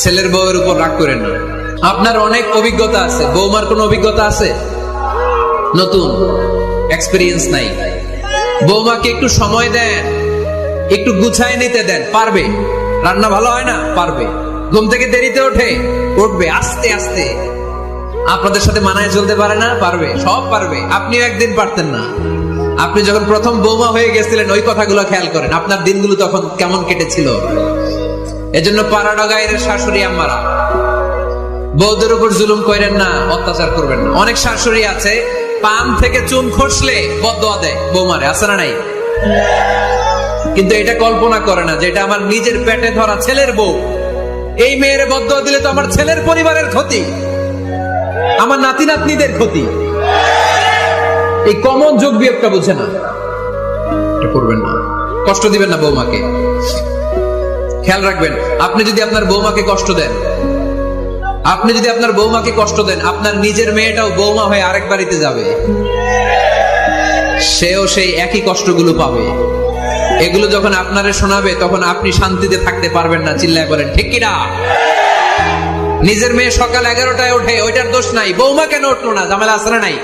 ছেলের বউয়ের উপর রাগ করেন না। আপনার অনেক অভিজ্ঞতা আছে, বৌমার কোনো অভিজ্ঞতা আছে? নতুন এক্সপেরিয়েন্স নাই। বৌমাকে একটু সময় দেন, একটু গুছায় নিতে দেন, পারবে। রান্না ভালো হয় না, পারবে। ঘুম থেকে দেরিতে ওঠে, উঠবে আস্তে আস্তে। আপনাদের সাথে মানায় চলতে পারে না, পারবে, সব পারবে। আপনিও একদিন পারতেন না। আপনি যখন প্রথম বৌমা হয়ে গেছিলেন, ওই কথাগুলো খেয়াল করেন, আপনার দিনগুলো তখন কেমন কেটেছিল। এজন্য পাড়াডা গায়ের শাশুড়ি আম্মারা, বউদের উপর জুলুম করেন না, অত্যাচার করবেন না। অনেক শাশুড়ি আছে পান থেকে চুন খসলে বদদোয়া দেয় বৌমারে, আছে না নাই? কিন্তু এটা কল্পনা করে না যে এটা আমার নিজের পেটে ধরা ছেলের বউ। এই মেয়ের বদদোয়া দিলে তো আমার ছেলের পরিবারের ক্ষতি, আমার নাতি নাতনিদের ক্ষতি। এই কমন যোগ বিয়োগটা বুঝে না। এটা করবেন না, কষ্ট দিবেন না বৌমাকে। খেয়াল রাখবেন, আপনি যদি আপনার বৌমাকে কষ্ট দেন, আপনার নিজের মেয়েটাও বৌমা হয়ে আরেক বাড়িতে যাবে, সেও সেই একই কষ্টগুলো পাবে। এগুলো যখন আপনারে শোনাবে, তখন আপনি শান্তিতে থাকতে পারবেন না। চিল্লায় বলেন ঠিক কিনা? নিজের মেয়ে সকাল 11টায় ওঠে, ওইটার দোষ নাই। বৌমা কেন উঠলো না? ঝামেলা আছে না নাই?